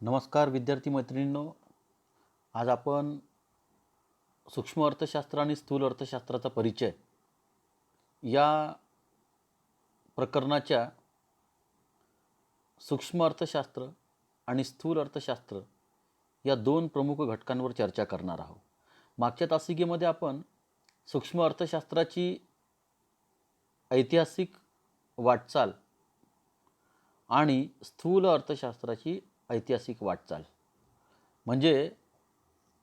नमस्कार विद्यार्थी मैत्रिणींनो, आज आपण सूक्ष्म अर्थशास्त्र आणि स्थूल अर्थशास्त्राचा परिचय या प्रकरणाच्या सूक्ष्म अर्थशास्त्र आणि स्थूल अर्थशास्त्र या दोन प्रमुख घटकांवर चर्चा करणार आहोत. मागच्या तासिकेमध्ये आपण सूक्ष्म अर्थशास्त्राची ऐतिहासिक वाटचाल आणि स्थूल अर्थशास्त्राची ऐतिहासिक वाटचाल म्हणजे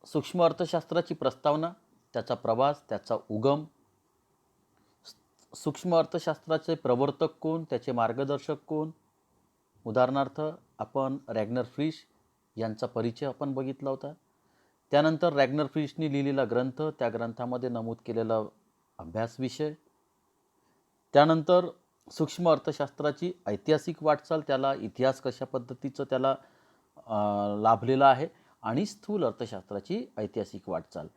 सूक्ष्म अर्थशास्त्राची प्रस्तावना, त्याचा प्रवास, त्याचा उगम, सूक्ष्म अर्थशास्त्राचे प्रवर्तक कोण, त्याचे मार्गदर्शक कोण. उदाहरणार्थ आपण रॅग्नर फ्रिश यांचा परिचय आपण बघितला होता. त्यानंतर रॅग्नर फ्रिशनी लिहिलेला ग्रंथ, त्या ग्रंथामध्ये नमूद केलेला अभ्यास विषय. त्यानंतर सूक्ष्म अर्थशास्त्राची ऐतिहासिक वाटचाल, त्याला इतिहास कशा पद्धतीचं त्याला लाभलेला आहे, आणि स्थूल अर्थशास्त्राची ऐतिहासिक वाटचाल.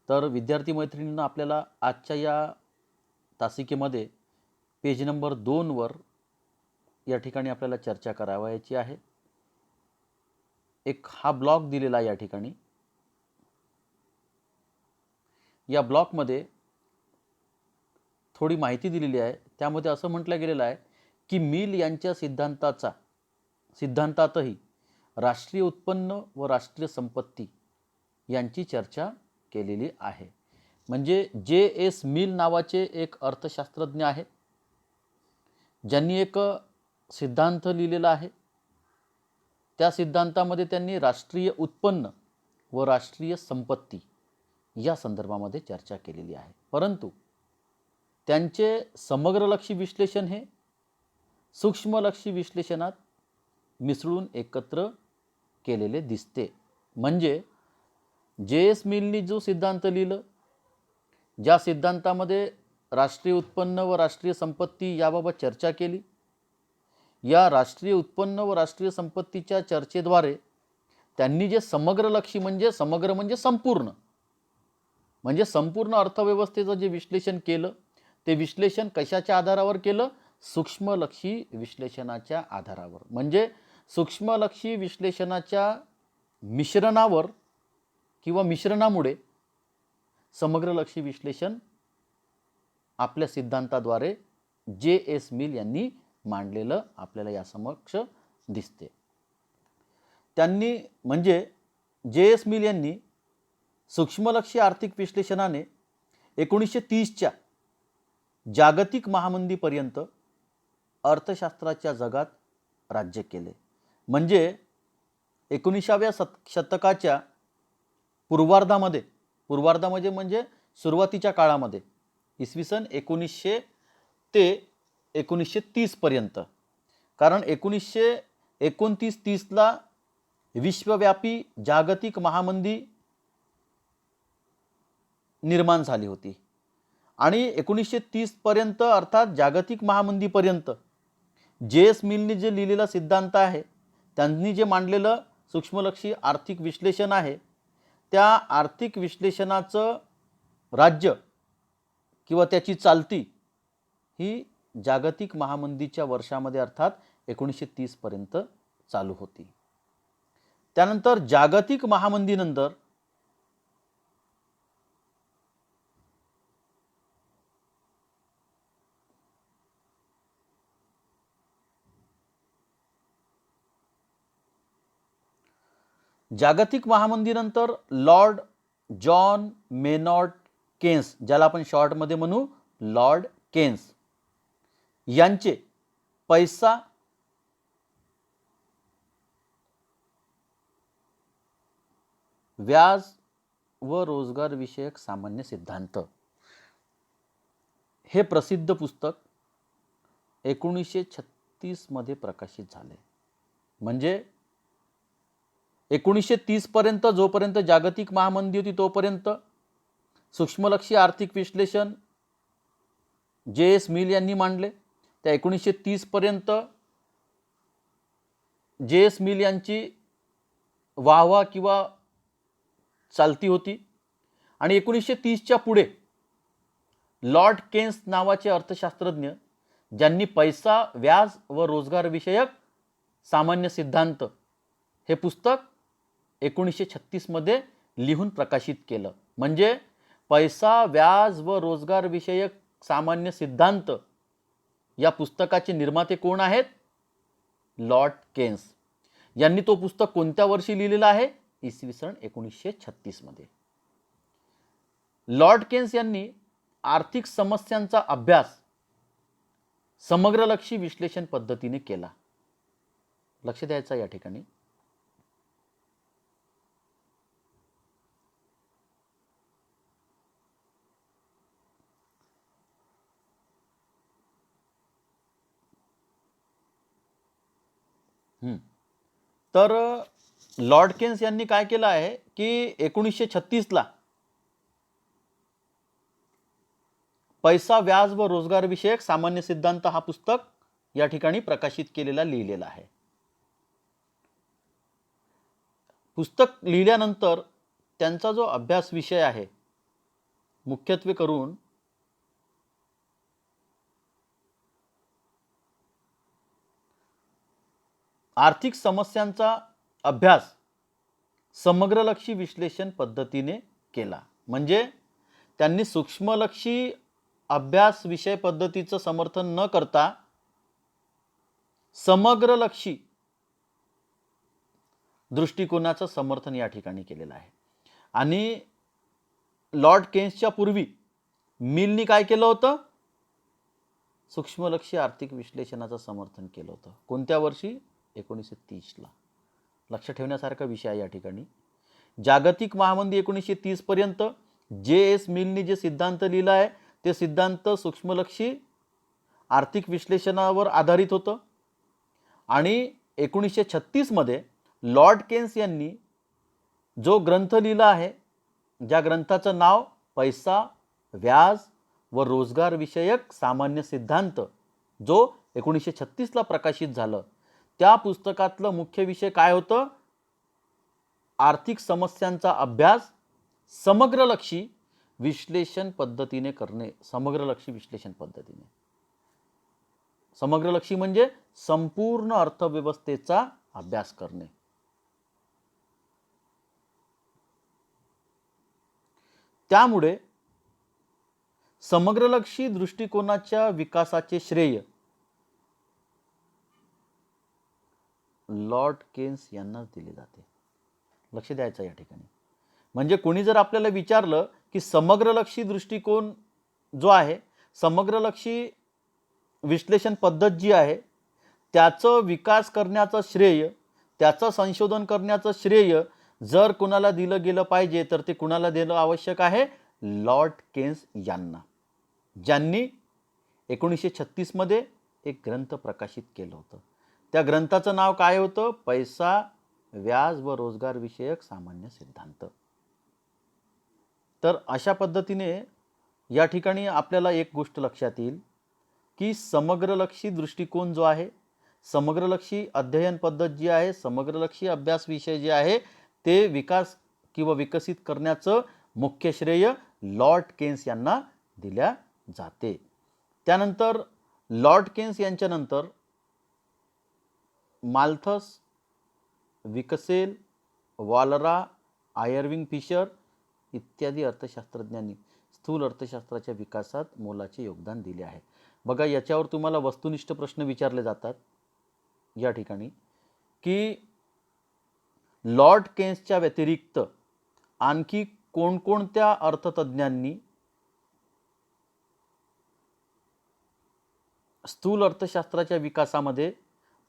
तर विद्यार्थी मैत्रिणींना आपल्याला आजच्या या तासिकेमध्ये पेज नंबर 2वर या ठिकाणी आपल्याला चर्चा करावयाची आहे. एक हा ब्लॉक दिलेला या ठिकाणी. या ब्लॉकमध्ये थोडी माहिती दिलेली आहे. त्यामध्ये असं म्हटलं गेलेलं आहे की मिल यांच्या सिद्धांतातही राष्ट्रीय उत्पन्न व राष्ट्रीय संपत्ती यांची चर्चा केलेली आहे. म्हणजे जे.एस. मिल नावाचे एक अर्थशास्त्रज्ञ आहेत, ज्यांनी एक सिद्धांत लिहिलेला आहे. त्या सिद्धांतामध्ये त्यांनी राष्ट्रीय उत्पन्न व राष्ट्रीय संपत्ती या संदर्भामध्ये चर्चा केलेली आहे. परंतु त्यांचे समग्रलक्षी विश्लेषण हे सूक्ष्मलक्षी विश्लेषणात मिसळून एकत्र केलेले दिसते. म्हणजे जे.एस. मिलनी जो सिद्धांत लिहिलं, ज्या सिद्धांतामध्ये राष्ट्रीय उत्पन्न व राष्ट्रीय संपत्ती याबाबत चर्चा केली, या राष्ट्रीय उत्पन्न व राष्ट्रीय संपत्तीच्या चर्चेद्वारे त्यांनी जे समग्रलक्षी म्हणजे समग्र म्हणजे संपूर्ण अर्थव्यवस्थेचं जे विश्लेषण केलं, ते विश्लेषण कशाच्या आधारावर केलं? सूक्ष्मलक्षी विश्लेषणाच्या आधारावर. म्हणजे सूक्ष्मलक्षी विश्लेषणाच्या मिश्रणावर किंवा मिश्रणामुळे समग्रलक्षी विश्लेषण आपल्या सिद्धांताद्वारे जे.एस. मिल यांनी मांडलेलं आपल्याला यासमक्ष दिसते. त्यांनी म्हणजे जे.एस. मिल यांनी सूक्ष्मलक्षी आर्थिक विश्लेषणाने 1930च्या जागतिक महामंदीपर्यंत अर्थशास्त्राच्या जगात राज्य केले. म्हणजे 19व्या शतकाच्या पूर्वार्धामध्ये म्हणजे सुरुवातीच्या काळामध्ये, इसवी सन 1900 ते 1930 पर्यंत. कारण 1929-30ला विश्वव्यापी जागतिक महामंदी निर्माण झाली होती. आणि 1930 पर्यंत अर्थात जागतिक महामंदीपर्यंत जे.एस. मिलनी जे लिहिलेला सिद्धांत आहे, त्यांनी जे मांडलेलं सूक्ष्मलक्षी आर्थिक विश्लेषण आहे, त्या आर्थिक विश्लेषणाचं राज्य किंवा त्याची चालती ही जागतिक महामंदीच्या वर्षामध्ये अर्थात 1930 पर्यंत चालू होती. त्यानंतर जागतिक महामंदीनंतर लॉर्ड जॉन मेनॉर्ड केन्स, ज्याला आपण शॉर्टमध्ये म्हणू लॉर्ड केन्स, यांचे पैसा, व्याज व रोजगार विषयक सामान्य सिद्धांत हे प्रसिद्ध पुस्तक 1936 मध्ये प्रकाशित झाले. म्हणजे 1930 पर्यंत जोपर्यंत जागतिक महामंदी होती तोपर्यंत सूक्ष्मलक्षी आर्थिक विश्लेषण जे.एस. मिल यांनी मांडले. त्या 1930 पर्यंत जे.एस. मिल यांची वाहवा किंवा चालती होती. आणि 1930च्या पुढे लॉर्ड केन्स नावाचे अर्थशास्त्रज्ञ, ज्यांनी पैसा, व्याज व रोजगार विषयक सामान्य सिद्धांत हे पुस्तक 1936 मध्ये लिहून प्रकाशित केलं. म्हणजे पैसा, व्याज व रोजगार विषयक सामान्य सिद्धांत या पुस्तकाचे निर्माते कोण आहेत? लॉर्ड केन्स यांनी तो पुस्तक कोणत्या वर्षी लिहिलेला आहे? इसवी सन 1936 मध्ये. लॉर्ड केन्स यांनी आर्थिक समस्यांचा अभ्यास समग्रलक्षी विश्लेषण पद्धतीने केला. लक्ष द्यायचं या ठिकाणी. तर लॉर्ड केन्स यांनी काय केलं आहे की 1936 ला पैसा, व्याज व रोजगार विषयक सामान्य सिद्धांत हा पुस्तक या ठिकाणी प्रकाशित केलेला लिहिलेला आहे. पुस्तक लिहिल्यानंतर त्यांचा जो अभ्यास विषय आहे मुख्यत्वे करून आर्थिक समस्यांचा अभ्यास समग्रलक्षी विश्लेषण पद्धतीने केला. म्हणजे त्यांनी सूक्ष्मलक्षी अभ्यास विषय पद्धतीचं समर्थन न करता समग्रलक्षी दृष्टिकोनाचं समर्थन या ठिकाणी केलेलं आहे. आणि लॉर्ड केन्सच्या पूर्वी मिलनी काय केलं होतं? सूक्ष्मलक्षी आर्थिक विश्लेषणाचं समर्थन केलं होतं. कोणत्या वर्षी? 1930 ला. लक्ष ठेवण्यासारखा विषय आहे या ठिकाणी. जागतिक महामंदी 1930 पर्यंत जे.एस. मिलनी जे सिद्धांत लिहिला आहे ते सिद्धांत सूक्ष्मलक्षी आर्थिक विश्लेषणावर आधारित होतं. आणि 1936 मध्ये लॉर्ड केन्स यांनी जो ग्रंथ लिहिला आहे, ज्या ग्रंथाचं नाव पैसा, व्याज व रोजगार विषयक सामान्य सिद्धांत, जो 1936 ला प्रकाशित झालं, त्या पुस्तकातलं मुख्य विषय काय होतं? आर्थिक समस्यांचा अभ्यास समग्रलक्षी विश्लेषण पद्धतीने करणे. समग्रलक्षी विश्लेषण पद्धतीने. समग्रलक्षी म्हणजे संपूर्ण अर्थव्यवस्थेचा अभ्यास करणे. त्यामुळे समग्रलक्षी दृष्टिकोनाच्या विकासाचे श्रेय लॉर्ड केन्स यांनाच दिले जाते. लक्ष द्यायचं या ठिकाणी. म्हणजे कोणी जर आपल्याला विचारलं की समग्रलक्षी दृष्टिकोन जो आहे, समग्रलक्षी विश्लेषण पद्धत जी आहे, त्याचं विकास करण्याचं श्रेय, त्याचं संशोधन करण्याचं श्रेय जर कुणाला दिलं गेलं पाहिजे तर ते कुणाला देणं आवश्यक आहे? लॉर्ड केन्स यांना, ज्यांनी 1936 मध्ये एक ग्रंथ प्रकाशित केलं होतं. त्या ग्रंथाचं नाव काय होतं? पैसा, व्याज व रोजगार विषयक सामान्य सिद्धांत. तर अशा पद्धतीने या ठिकाणी आपल्याला एक गोष्ट लक्षात येईल की समग्रलक्षी दृष्टिकोन जो आहे, समग्रलक्षी अध्ययन पद्धत जी आहे, समग्रलक्षी अभ्यास विषय जे आहे, ते विकास किंवा विकसित करण्याचं मुख्य श्रेय लॉर्ड केन्स यांना दिल्या जाते. त्यानंतर लॉर्ड केन्स यांच्यानंतर माल्थस, विकसेल, वॉलरा, आयर्विंग फिशर इत्यादी अर्थशास्त्रज्ञांनी स्थूल अर्थशास्त्राच्या विकासात मोलाचे योगदान दिले आहे. बघा, याच्यावर तुम्हाला वस्तुनिष्ठ प्रश्न विचारले जातात या ठिकाणी की लॉर्ड केन्सच्या व्यतिरिक्त आणखी कोणकोणत्या अर्थतज्ञांनी स्थूल अर्थशास्त्राच्या विकासामध्ये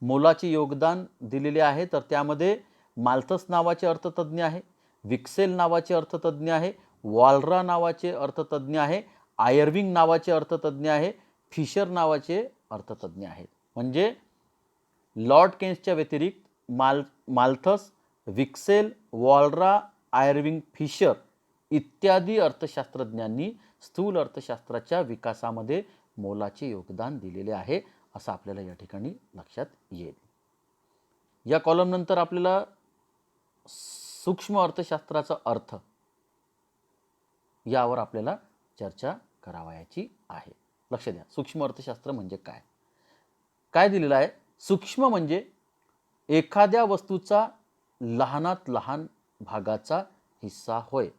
मोलाचे योगदान दिलेले आहे? तर त्यामध्ये माल्थस नावाचे अर्थतज्ञ आहे, विक्सेल नावाचे अर्थतज्ञ आहे, वॉलरा नावाचे अर्थतज्ञ आहे, आयर्विंग नावाचे अर्थतज्ञ आहे, फिशर नावाचे अर्थतज्ञ आहेत. म्हणजे लॉर्ड केन्सच्या व्यतिरिक्त माल्थस, विक्सेल, वॉलरा, आयर्विंग फिशर इत्यादी अर्थशास्त्रज्ञांनी स्थूल अर्थशास्त्राच्या विकासामध्ये मोलाचे योगदान दिलेले आहे, असं आपल्याला या ठिकाणी लक्षात येईल. या कॉलम नंतर आपल्याला सूक्ष्म अर्थशास्त्राचा अर्थ यावर आपल्याला चर्चा करावयाची आहे. लक्ष द्या, सूक्ष्म अर्थशास्त्र म्हणजे काय? काय दिलेलं आहे? सूक्ष्म म्हणजे एखाद्या वस्तूचा लहानात लहान भागाचा हिस्सा होय.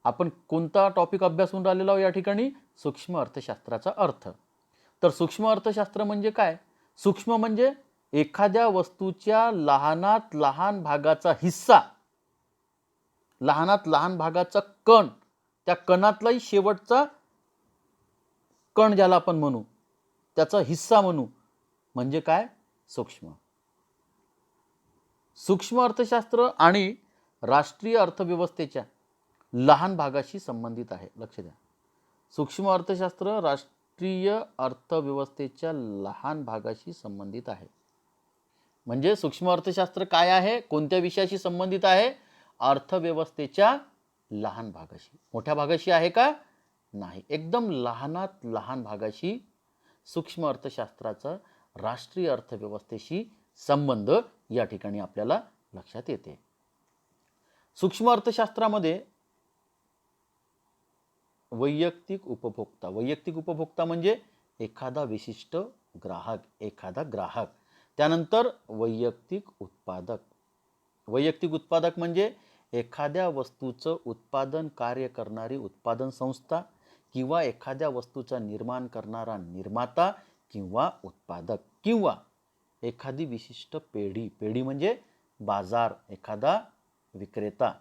आपण कोणता टॉपिक अभ्यासून राहिलेलो आहोत या ठिकाणी? सूक्ष्म अर्थशास्त्राचा अर्थ. तर सूक्ष्म अर्थशास्त्र म्हणजे काय? सूक्ष्म म्हणजे एखाद्या वस्तूच्या लहानात लहान भागाचा हिस्सा, लहानात लहान भागाचा कण, त्या कणातलाही शेवटचा कण ज्याला आपण म्हणू, त्याचा हिस्सा म्हणू, म्हणजे काय? सूक्ष्म. सूक्ष्म अर्थशास्त्र आणि राष्ट्रीय अर्थव्यवस्थेच्या लहान भागाशी संबंधित आहे. लक्ष द्या. सूक्ष्म अर्थशास्त्र राष्ट्रीय अर्थव्यवस्थेच्या लहान भागाशी संबंधित आहे. म्हणजे सूक्ष्म अर्थशास्त्र काय आहे? कोणत्या विषयाशी संबंधित आहे? अर्थव्यवस्थेच्या लहान भागाशी. मोठ्या भागाशी आहे का? नाही. एकदम लहानात लहान भागाशी सूक्ष्म अर्थशास्त्राचा राष्ट्रीय अर्थव्यवस्थेशी संबंध या ठिकाणी आपल्याला लक्षात येते. सूक्ष्म अर्थशास्त्रामध्ये वैयक्तिक उपभोक्ता म्हणजे एखादा विशिष्ट ग्राहक, त्यानंतर वैयक्तिक उत्पादक म्हणजे एखाद्या वस्तूचं उत्पादन कार्य करणारी उत्पादन संस्था किंवा एखाद्या वस्तूचं निर्माण करणारा निर्माता किंवा उत्पादक, किंवा एखादी विशिष्ट पेढी म्हणजे बाजार, एखादा विक्रेता.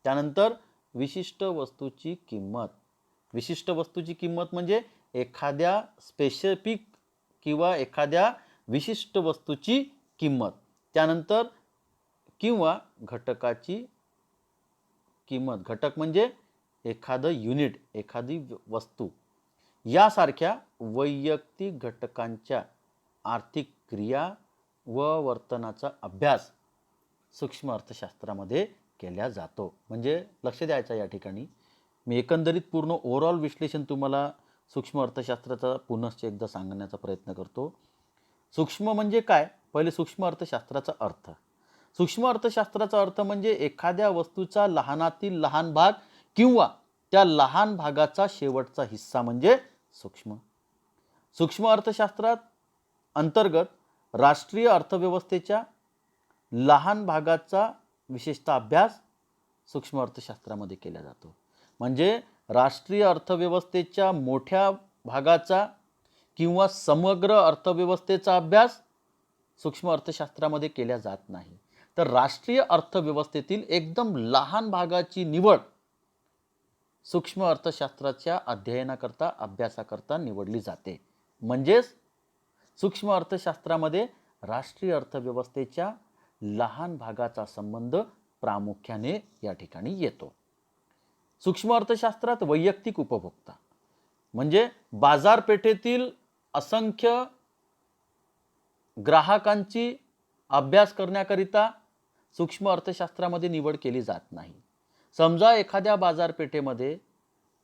त्यानंतर विशिष्ट वस्तूची किंमत म्हणजे एखाद्या स्पेसिफिक किंवा एखाद्या विशिष्ट वस्तूची किंमत. त्यानंतर किंवा घटकाची किंमत, घटक म्हणजे एखादं युनिट, एखादी वस्तू. यासारख्या वैयक्तिक घटकांच्या आर्थिक क्रिया व वर्तनाचा अभ्यास सूक्ष्म अर्थशास्त्रामध्ये केला जातो. म्हणजे लक्ष द्यायचं या ठिकाणी. मी एकंदरीत पूर्ण ओव्हरऑल विश्लेषण तुम्हाला सूक्ष्म अर्थशास्त्राचा पुनश्च एकदा सांगण्याचा प्रयत्न करतो. सूक्ष्म म्हणजे काय? पहिले सूक्ष्म अर्थशास्त्राचा अर्थ. सूक्ष्म अर्थशास्त्राचा अर्थ म्हणजे एखाद्या वस्तूचा लहानातील लहान भाग किंवा त्या लहान भागाचा शेवटचा हिस्सा म्हणजे सूक्ष्म. सूक्ष्म अर्थशास्त्रात अंतर्गत राष्ट्रीय अर्थव्यवस्थेच्या लहान भागाचा विशेषतः अभ्यास सूक्ष्म अर्थशास्त्रामध्ये केला जातो. म्हणजे राष्ट्रीय अर्थव्यवस्थेच्या मोठ्या भागाचा किंवा समग्र अर्थव्यवस्थेचा अभ्यास सूक्ष्म अर्थशास्त्रामध्ये केला जात नाही. तर राष्ट्रीय अर्थव्यवस्थेतील एकदम लहान भागाची निवड सूक्ष्म अर्थशास्त्राच्या अध्ययनाकरता, अभ्यासाकरता निवडली जाते. म्हणजेच सूक्ष्म अर्थशास्त्रामध्ये राष्ट्रीय अर्थव्यवस्थेच्या लहान भागाचा संबंध प्रामुख्याने या ठिकाणी येतो. सूक्ष्म अर्थशास्त्रात वैयक्तिक उपभोक्ता म्हणजे बाजारपेठेतील असंख्य ग्राहकांची अभ्यास करण्याकरिता सूक्ष्म अर्थशास्त्रामध्ये निवड केली जात नाही. समजा एखाद्या बाजारपेठेमध्ये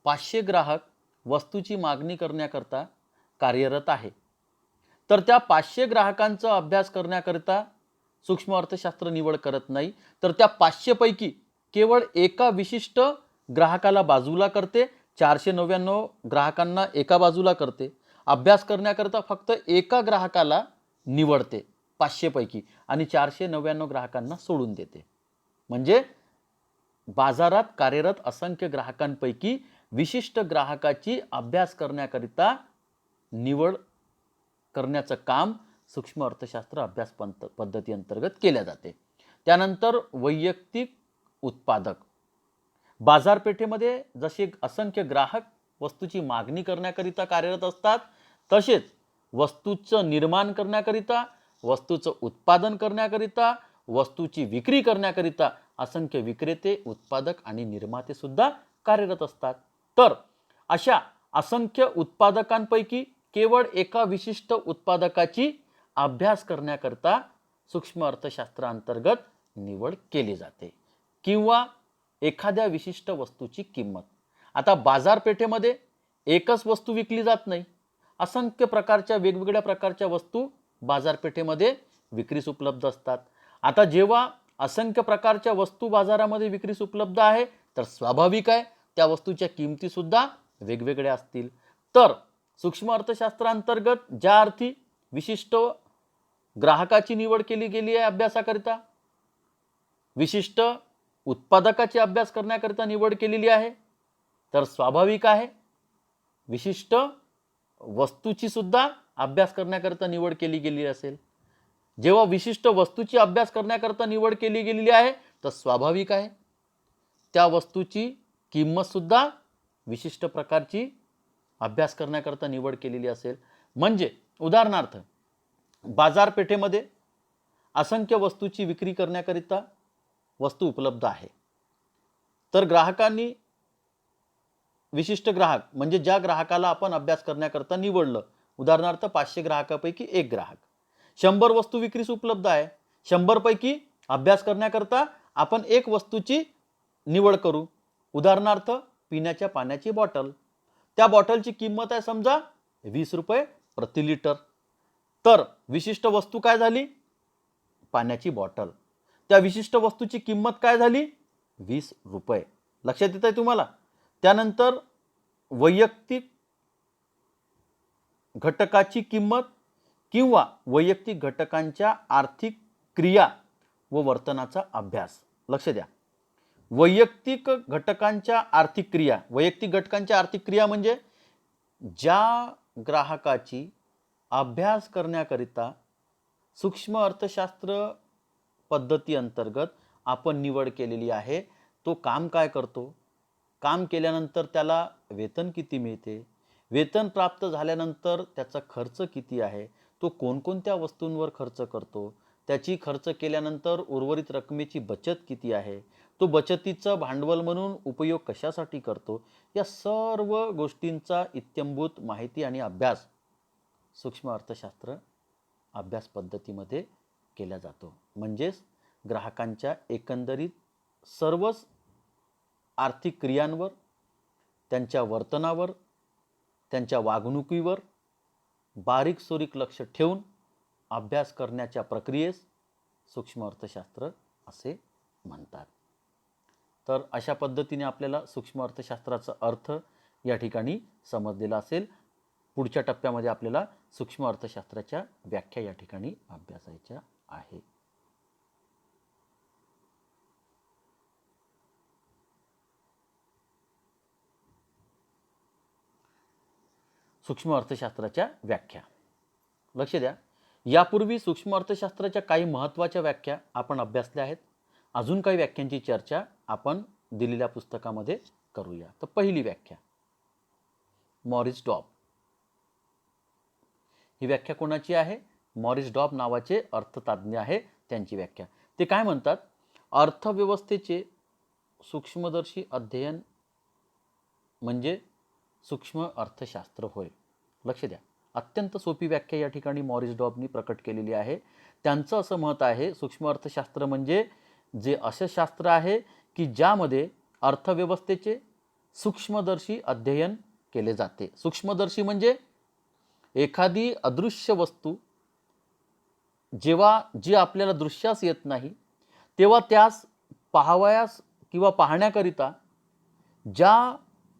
500 ग्राहक वस्तूची मागणी करण्याकरता कार्यरत आहे, तर त्या 500 ग्राहकांचा अभ्यास करण्याकरिता सूक्ष्म अर्थशास्त्र निवड करत नाही, तर त्या 500 पैकी केवळ एका विशिष्ट ग्राहकाला बाजूला करते, 499 ग्राहकांना एका बाजूला करते. अभ्यास करण्याकरता फक्त एका ग्राहकाला निवडते 500 पैकी आणि 499 ग्राहकांना सोडून देते. म्हणजे बाजारात कार्यरत असंख्य ग्राहकांपैकी विशिष्ट ग्राहकाची अभ्यास करण्याकरिता निवड करण्याचं काम सूक्ष्म अर्थशास्त्र अभ्यास पद्धती अंतर्गत केल्या जाते. त्यानंतर वैयक्तिक उत्पादक बाजारपेठेमध्ये जसे असंख्य ग्राहक वस्तूची मागणी करण्याकरिता कार्यरत असतात, तसेच वस्तूचं निर्माण करण्याकरिता, वस्तूचं उत्पादन करण्याकरिता, वस्तूची विक्री करण्याकरिता असंख्य विक्रेते, उत्पादक आणि निर्माते सुद्धा कार्यरत असतात. तर अशा असंख्य उत्पादकांपैकी केवळ एका विशिष्ट उत्पादकाची अभ्यास करण्याकरता सूक्ष्म अर्थशास्त्रांतर्गत निवड केली जाते. किंवा एखाद्या विशिष्ट वस्तूची किंमत. आता बाजारपेठेमध्ये एकच वस्तू विकली जात नाही, असंख्य प्रकारच्या वेगवेगळ्या प्रकारच्या वस्तू बाजारपेठेमध्ये विक्रीस उपलब्ध असतात. आता जेव्हा असंख्य प्रकारच्या वस्तू बाजारामध्ये विक्रीस उपलब्ध आहे, तर स्वाभाविक आहे त्या वस्तूच्या किमती सुद्धा वेगवेगळे असतील. तर सूक्ष्म अर्थशास्त्रांतर्गत ज्या अर्थी विशिष्ट ग्राहकाची निवड केली गेली आहे अभ्यासाकरिता, विशिष्ट उत्पादकाची अभ्यास करण्याकरिता निवड केलेली आहे, तर स्वाभाविक आहे विशिष्ट वस्तूची सुद्धा अभ्यास करण्याकरिता निवड केली गेली असेल. जेव्हा विशिष्ट वस्तूची अभ्यास करण्याकरिता निवड केली गेलेली आहे तर स्वाभाविक आहे त्या वस्तूची किंमत सुद्धा विशिष्ट प्रकारची अभ्यास करण्याकरिता निवड केलेली असेल. म्हणजे उदाहरणार्थ बाजारपेठेमध्ये असंख्य वस्तूची विक्री करण्याकरिता वस्तू उपलब्ध आहे, तर ग्राहकांनी विशिष्ट ग्राहक म्हणजे ज्या ग्राहकाला आपण अभ्यास करण्याकरिता निवडलं, उदाहरणार्थ 500 ग्राहकापैकी एक ग्राहक, 100 वस्तू विक्रीस उपलब्ध आहे, 100 पैकी अभ्यास करण्याकरिता आपण एक वस्तूची निवड करू, उदाहरणार्थ पिण्याच्या पाण्याची बॉटल. त्या बॉटलची किंमत आहे समजा 20 रुपये प्रति लिटर. तर विशिष्ट वस्तू काय झाली? पाण्याची बॉटल. त्या विशिष्ट वस्तूची किंमत काय झाली? 20 रुपये. लक्षात येत आहे तुम्हाला? त्यानंतर वैयक्तिक घटकाची किंमत किंवा वैयक्तिक घटकांच्या आर्थिक क्रिया व वर्तनाचा अभ्यास. लक्ष द्या, वैयक्तिक घटकांच्या आर्थिक क्रिया. वैयक्तिक घटकांच्या आर्थिक क्रिया म्हणजे ज्या ग्राहकाची अभ्यास करण्याकरिता सूक्ष्म अर्थशास्त्र पद्धती अंतर्गत आपण निवड केलेली आहे, तो काम काय करतो, काम केल्यानंतर त्याला वेतन किती मिळते, वेतन प्राप्त झाल्यानंतर त्याचा खर्च किती आहे, तो कोणकोणत्या वस्तूंवर खर्च करतो, त्याची खर्च केल्यानंतर उर्वरित रकमेची बचत किती आहे, तो बचतीचं भांडवल म्हणून उपयोग कशासाठी करतो, या सर्व गोष्टींचा इत्थंभूत माहिती आणि अभ्यास सूक्ष्म अर्थशास्त्र अभ्यास पद्धतीमध्ये केला जातो. म्हणजेच ग्राहकांच्या एकंदरीत सर्वच आर्थिक क्रियांवर, त्यांच्या वर्तनावर, त्यांच्या वागणुकीवर बारीक सुरीक लक्ष ठेवून अभ्यास करण्याच्या प्रक्रियेस सूक्ष्म अर्थशास्त्र असे म्हणतात. तर अशा पद्धतीने आपल्याला सूक्ष्म अर्थशास्त्राचा अर्थ या ठिकाणी समजलेला असेल. पुढच्या टप्प्यामध्ये आपल्याला सूक्ष्म अर्थशास्त्राच्या व्याख्या या ठिकाणी अभ्यासायच्या आहे. सूक्ष्म अर्थशास्त्राच्या व्याख्या. लक्ष द्या, यापूर्वी सूक्ष्म अर्थशास्त्राच्या काही महत्त्वाच्या व्याख्या आपण अभ्यासल्या आहेत. अजून काही व्याख्यांची चर्चा आपण दिलेल्या पुस्तकामध्ये करूया. तर पहिली व्याख्या मॉरिस डॉब. ही व्याख्या कोणाची आहे? मॉरिस डॉब नावाचे अर्थतज्ञ आहे, त्यांची व्याख्या. ते काय म्हणतात? अर्थव्यवस्थेचे सूक्ष्मदर्शी अध्ययन म्हणजे सूक्ष्म अर्थशास्त्र होय. लक्ष द्या, अत्यंत सोपी व्याख्या या ठिकाणी मॉरिस डॉबनी प्रकट केलेली आहे. त्यांचं असं मत आहे, सूक्ष्म अर्थशास्त्र म्हणजे जे असे शास्त्र आहे की ज्यामध्ये अर्थव्यवस्थेचे सूक्ष्मदर्शी अध्ययन केले जाते. सूक्ष्मदर्शी म्हणजे एखादी अदृश्य वस्तू जेव्हा जी आपल्याला दृश्यास येत नाही तेव्हा त्यास पाहावयास किंवा पाहण्याकरिता ज्या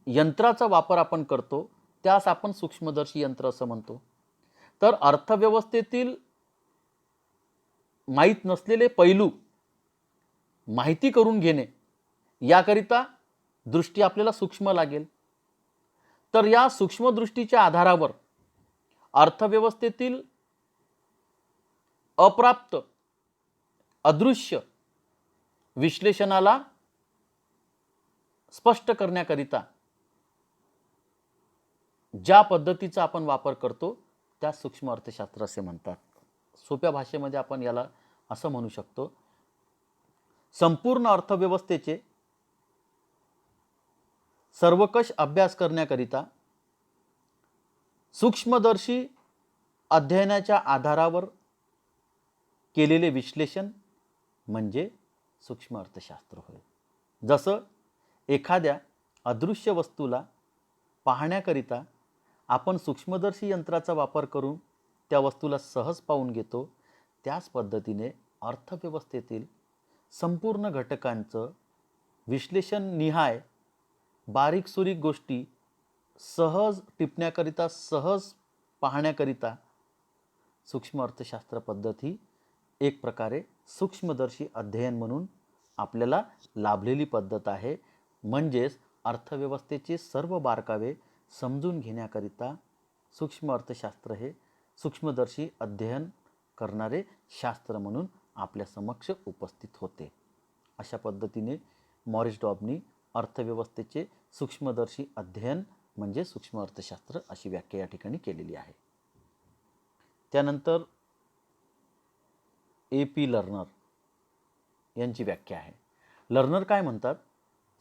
यंत्राचा वापर आपण करतो त्यास आपण सूक्ष्मदर्शी यंत्र असं म्हणतो. तर अर्थव्यवस्थेतील माहीत नसलेले पैलू माहिती करून घेणे याकरिता दृष्टी आपल्याला सूक्ष्म लागेल. तर या सूक्ष्म दृष्टीच्या आधारावर अर्थव्यवस्थेतील अप्राप्त अदृश्य विश्लेषणाला स्पष्ट करण्याकरिता ज्या पद्धतीचा आपण वापर करतो त्या सूक्ष्म अर्थशास्त्र असे म्हणतात. सोप्या भाषेमध्ये आपण याला असं म्हणू शकतो, संपूर्ण अर्थव्यवस्थेचे सर्वकष अभ्यास करण्याकरिता सूक्ष्मदर्शी अध्ययनाच्या आधारावर केलेले विश्लेषण म्हणजे सूक्ष्म अर्थशास्त्र होय. जसं एखाद्या अदृश्य वस्तूला पाहण्याकरिता आपण सूक्ष्मदर्शी यंत्राचा वापर करून त्या वस्तूला सहज पाहून घेतो, त्याच पद्धतीने अर्थव्यवस्थेतील संपूर्ण घटकांचं विश्लेषण निहाय बारीक सुरीक गोष्टी सहज टिपण्याकरिता, सहज पाहण्याकरिता सूक्ष्म अर्थशास्त्र पद्धत ही एक प्रकारे सूक्ष्मदर्शी अध्ययन म्हणून आपल्याला लाभलेली पद्धत आहे. म्हणजेच अर्थव्यवस्थेचे सर्व बारकावे समजून घेण्याकरिता सूक्ष्म अर्थशास्त्र हे सूक्ष्मदर्शी अध्ययन करणारे शास्त्र म्हणून आपल्या समक्ष उपस्थित होते. अशा पद्धतीने मॉरिस डॉबनी अर्थव्यवस्थेचे सूक्ष्मदर्शी अध्ययन म्हणजे सूक्ष्म अर्थशास्त्र अशी व्याख्या या ठिकाणी केलेली आहे. त्यानंतर A.P. लर्नर यांची व्याख्या आहे. लर्नर काय म्हणतात?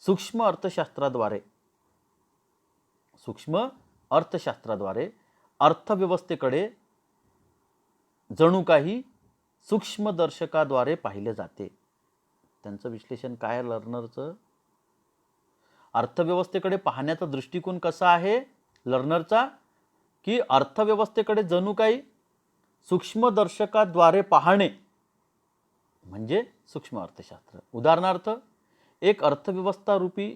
सूक्ष्म अर्थशास्त्राद्वारे अर्थव्यवस्थेकडे जणू काही सूक्ष्मदर्शकाद्वारे पाहिले जाते. त्यांचं विश्लेषण काय आहे लर्नरचं? अर्थव्यवस्थेकडे पाहण्याचा दृष्टिकोन कसा आहे लर्नरचा? की अर्थव्यवस्थेकडे जणू काही सूक्ष्मदर्शकाद्वारे पाहणे म्हणजे सूक्ष्म अर्थशास्त्र. उदाहरणार्थ, एक अर्थव्यवस्था रूपी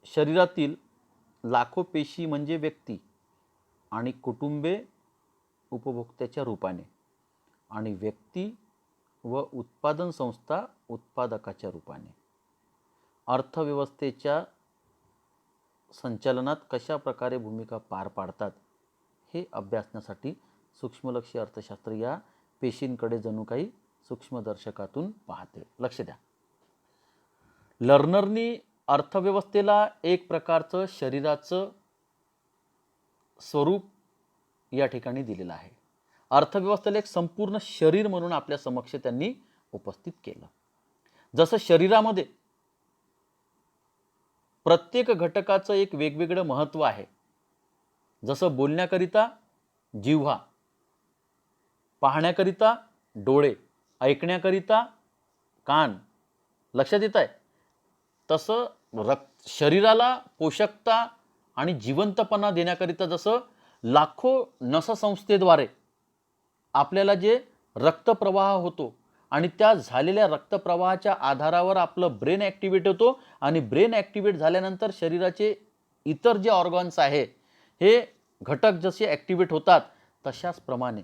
शरीरातील लाखो पेशी म्हणजे व्यक्ती आणि कुटुंबे उपभोक्त्याच्या रूपाने आणि व्यक्ती व उत्पादन संस्था उत्पादकाच्या रूपाने अर्थव्यवस्थेच्या संचालनात कशा प्रकारे भूमिका पार पाडतात हे अभ्यासण्यासाठी सूक्ष्मलक्षी अर्थशास्त्र या पेशींकडे जणू काही सूक्ष्मदर्शकातून पाहते. लक्ष द्या, लर्नरनी अर्थव्यवस्थेला एक प्रकारचं शरीराचं स्वरूप या ठिकाणी दिलेलं आहे. अर्थव्यवस्थेला एक संपूर्ण शरीर म्हणून आपल्या समक्ष त्यांनी उपस्थित केलं. जसं शरीरामध्ये प्रत्येक घटकाचं एक वेगवेगळं महत्त्व आहे. जसं बोलण्याकरिता जिव्हा, पाहण्याकरिता डोळे, ऐकण्याकरिता कान, लक्षात येत आहे? तसं शरीराला पोषकता आणि जिवंतपणा देण्याकरिता जसं लाखो नससंस्थेद्वारे आपल्याला जे रक्तप्रवाह होतो आणि त्या झालेल्या रक्तप्रवाहाच्या आधारावर आपलं ब्रेन ॲक्टिवेट होतो आणि ब्रेन ॲक्टिवेट झाल्यानंतर शरीराचे इतर जे ऑर्गन्स आहे हे घटक जसे ॲक्टिवेट होतात तशाच प्रमाणे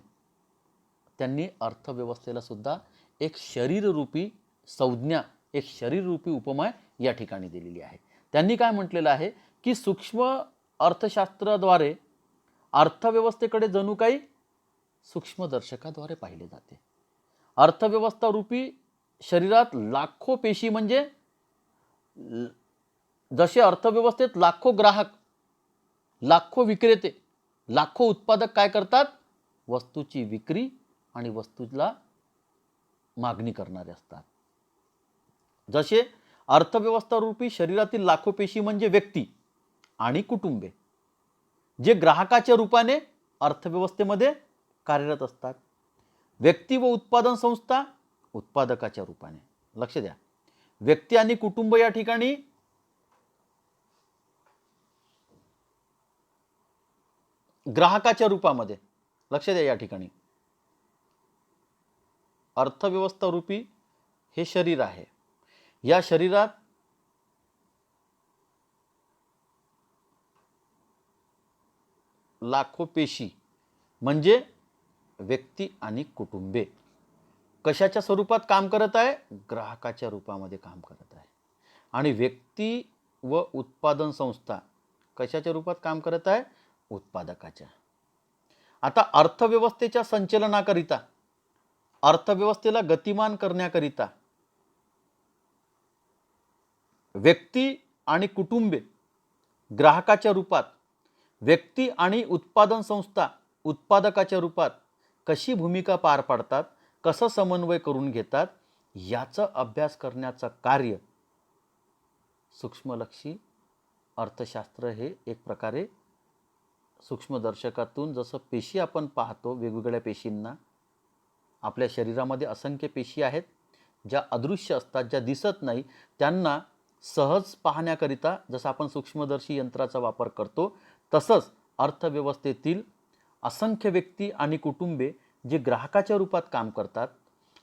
त्यांनी अर्थव्यवस्थेला सुद्धा एक शरीररूपी संज्ञा, एक शरीररूपी उपमा या ठिकाणी दिलेली आहे. त्यांनी काय म्हटलेलं आहे की सूक्ष्म अर्थशास्त्राद्वारे अर्थव्यवस्थेकडे जणू काही सूक्ष्मदर्शकाद्वारे पाहिले जाते. अर्थव्यवस्था रूपी शरीरात लाखो पेशी म्हणजे जसे अर्थव्यवस्थेत लाखो ग्राहक, लाखो विक्रेते, लाखो उत्पादक काय करतात? वस्तूची विक्री आणि वस्तूला मागणी करणारे असतात. जसे अर्थव्यवस्था रूपी शरीरातील लाखो पेशी म्हणजे व्यक्ती आणि कुटुंबे जे ग्राहकाच्या रूपाने अर्थव्यवस्थेमध्ये कार्यरत असतात. व्यक्ती व उत्पादन संस्था उत्पादकाच्या रूपाने. लक्ष द्या, व्यक्ती आणि कुटुंब या ठिकाणी ग्राहकाच्या रूपामध्ये. लक्ष द्या, या ठिकाणी अर्थव्यवस्था रूपी हे शरीर आहे. या शरीरात लाखो पेशी म्हणजे व्यक्ती आणि कुटुंबे कशाच्या स्वरूपात काम करत आहे? ग्राहकाच्या रूपामध्ये काम करत आहे. आणि व्यक्ती व उत्पादन संस्था कशाच्या रूपात काम करत आहे? उत्पादकाच्या. आता अर्थव्यवस्थेच्या संचलनाकरिता, अर्थव्यवस्थेला गतिमान करण्याकरिता व्यक्ती आणि कुटुंबे ग्राहकाच्या रूपात, व्यक्ती आणि उत्पादन संस्था उत्पादकाच्या रूपात कशी भूमिका पार पाडतात, कसं समन्वय करून घेतात, याचा अभ्यास करण्याचं कार्य सूक्ष्मलक्षी अर्थशास्त्र हे एक प्रकारे सूक्ष्मदर्शकातून, जसं पेशी आपण पाहतो वेगवेगळ्या पेशींना, आपल्या शरीरामध्ये असंख्य पेशी आहेत ज्या अदृश्य असतात, ज्या दिसत नाही, त्यांना सहज पाहण्याकरिता जसं आपण सूक्ष्मदर्शी यंत्राचा वापर करतो तसंच अर्थव्यवस्थेतील असंख्य व्यक्ती आणि कुटुंबे जे ग्राहकाच्या रूपात काम करतात,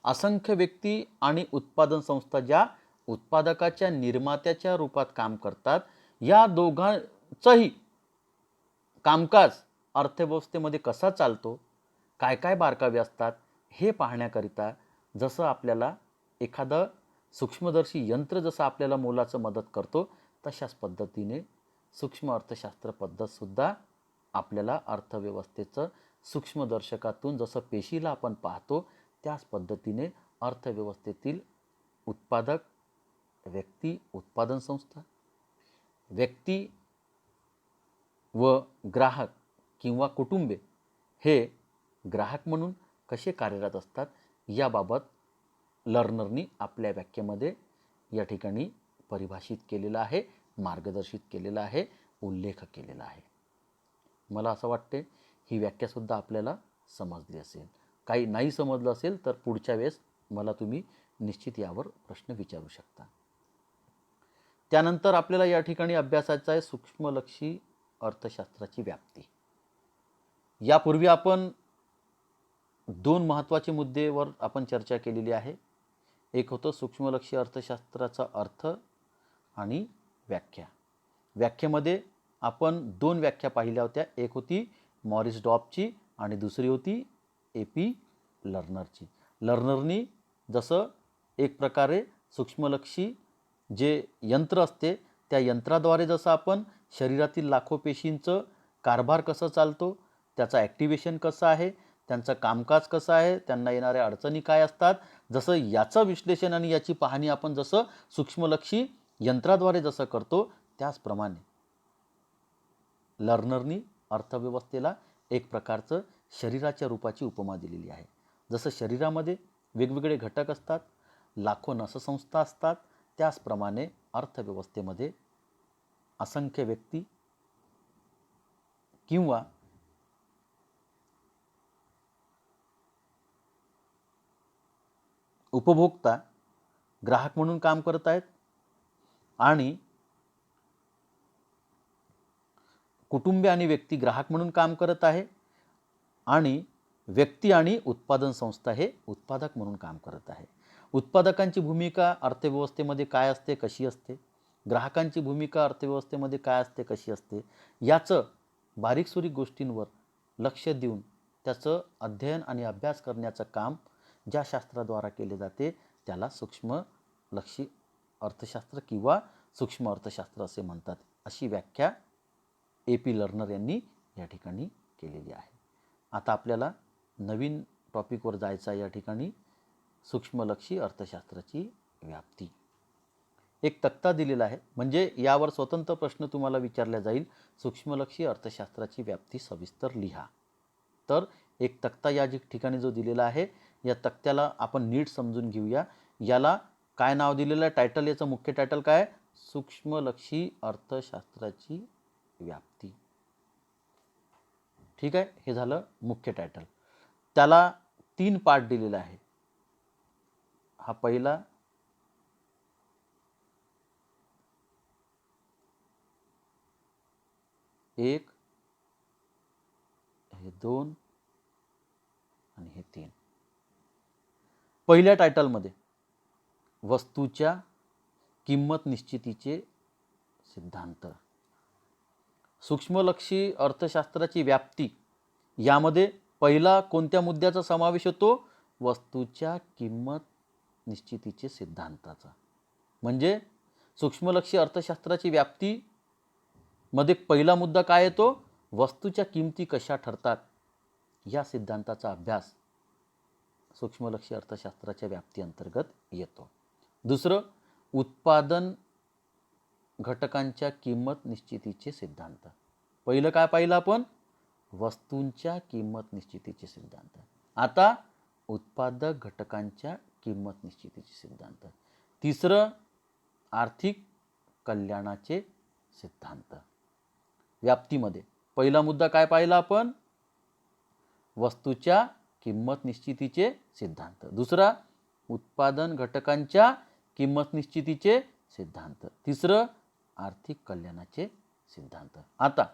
असंख्य व्यक्ती आणि उत्पादन संस्था ज्या उत्पादकाच्या, निर्मात्याच्या रूपात काम करतात, या दोघांचंही कामकाज अर्थव्यवस्थेमध्ये कसा चालतो, काय काय बारकावे असतात हे पाहण्याकरिता जसं आपल्याला एखादं सूक्ष्मदर्शी यंत्र जसं आपल्याला मोलाचं मदत करतो, तशाच पद्धतीने सूक्ष्म अर्थशास्त्र पद्धतसुद्धा आपल्याला अर्थव्यवस्थेचं सूक्ष्मदर्शकातून जसं पेशीला आपण पाहतो त्याच पद्धतीने अर्थव्यवस्थेतील उत्पादक व्यक्ती, उत्पादन संस्था, व्यक्ती व ग्राहक किंवा कुटुंबे हे ग्राहक म्हणून कसे कार्यरत असतात याबाबत लर्नरनी आपल्या व्याख्येमध्ये या ठिकाणी परिभाषित केलेलं आहे, मार्गदर्शित केलेलं आहे, उल्लेख केलेला आहे. मला असं वाटते ही व्याख्यासुद्धा आपल्याला समजली असेल. काही नाही समजलं असेल तर पुढच्या वेळेस मला तुम्ही निश्चित यावर प्रश्न विचारू शकता. त्यानंतर आपल्याला या ठिकाणी अभ्यासाचा आहे सूक्ष्मलक्षी अर्थशास्त्राची व्याप्ती. यापूर्वी आपण दोन महत्त्वाचे मुद्देवर आपण चर्चा केलेली आहे. एक होतं सूक्ष्मलक्षी अर्थशास्त्राचा अर्थ आणि व्याख्या. व्याख्येमध्ये आपण दोन व्याख्या पाहिल्या होत्या. एक होती मॉरिस डॉबची आणि दुसरी होती AP लर्नरची. लर्नरनी जसं एक प्रकारे सूक्ष्मलक्षी जे यंत्र असते त्या यंत्राद्वारे जसं आपण शरीरातील लाखो पेशींचं कारभार कसं चालतो, त्याचं ॲक्टिवेशन कसं आहे, त्यांचं कामकाज कसं आहे, त्यांना येणाऱ्या अडचणी काय असतात, जसं याचं विश्लेषण आणि याची पाहणी आपण जसं सूक्ष्मलक्षी यंत्राद्वारे जसं करतो त्याचप्रमाणे लर्नरनी अर्थव्यवस्थेला एक प्रकारचं शरीराच्या रूपाची उपमा दिलेली आहे. जसं शरीरामध्ये वेगवेगळे घटक असतात, लाखो नससंस्था असतात, त्याचप्रमाणे अर्थव्यवस्थेमध्ये असंख्य व्यक्ती किंवा उपभोक्ता ग्राहक म्हणून काम करत आहेत आणि कुटुंबीय आणि व्यक्ती ग्राहक म्हणून काम करत आहे आणि व्यक्ती आणि उत्पादन संस्था हे उत्पादक म्हणून काम करत आहे. उत्पादकांची भूमिका अर्थव्यवस्थेमध्ये काय असते, कशी असते, ग्राहकांची भूमिका अर्थव्यवस्थेमध्ये काय असते, कशी असते, याचं बारीकसुरीक गोष्टींवर लक्ष देऊन त्याचं अध्ययन आणि अभ्यास करण्याचं काम ज्या शास्त्राद्वारा केले जाते त्याला सूक्ष्मलक्षी अर्थशास्त्र किंवा सूक्ष्म अर्थशास्त्र असे म्हणतात. अशी व्याख्या AP लर्नर यांनी या ठिकाणी केलेली आहे. आता आपल्याला नवीन टॉपिकवर जायचं आहे. या ठिकाणी सूक्ष्मलक्षी अर्थशास्त्राची व्याप्ती एक तक्ता दिलेला आहे, म्हणजे यावर स्वतंत्र प्रश्न तुम्हाला विचारला जाईल. सूक्ष्मलक्षी अर्थशास्त्राची व्याप्ती सविस्तर लिहा. तर एक तक्ता या ठिकाणी जो दिलेला आहे या तक्त्याला आपण नीट समजून घेऊया. याला काय नाव दिलेलं आहे, टायटल, याचं मुख्य टायटल काय आहे, सूक्ष्मलक्षी अर्थशास्त्राची व्याप्ती. ठीक आहे, हे झालं मुख्य टायटल. त्याला 3 पार्ट दिलेला आहे. हा पहिला, एक, हे 2 आणि हे 3. पहिल्या टायटलमध्ये वस्तूच्या किंमत निश्चितीचे सिद्धांत. सूक्ष्मलक्षी अर्थशास्त्राची व्याप्ती यामध्ये पहिला कोणत्या मुद्द्याचा समावेश होतो, वस्तूच्या किंमत निश्चितीचे सिद्धांताचा. म्हणजे सूक्ष्मलक्षी अर्थशास्त्राची व्याप्ती मध्ये पहिला मुद्दा काय येतो, वस्तूच्या किमती कशा ठरतात या सिद्धांताचा अभ्यास सूक्ष्मलक्षी अर्थशास्त्राच्या व्याप्ती अंतर्गत येतो. दुसरं, उत्पादन घटकांच्या किंमत निश्चितीचे सिद्धांत. पहिलं काय पाहिलं आपण, वस्तूंच्या किंमत निश्चितीचे सिद्धांत. आता उत्पादक घटकांच्या किंमत निश्चितीचे सिद्धांत. तिसरं, आर्थिक कल्याणाचे सिद्धांत. व्याप्तीमध्ये पहिला मुद्दा काय पाहिला आपण, वस्तूच्या किंमत निश्चितीचे सिद्धांत. दुसरा, उत्पादन घटकांच्या किंमत निश्चितीचे सिद्धांत. तिसरं, आर्थिक कल्याणाचे सिद्धांत. आता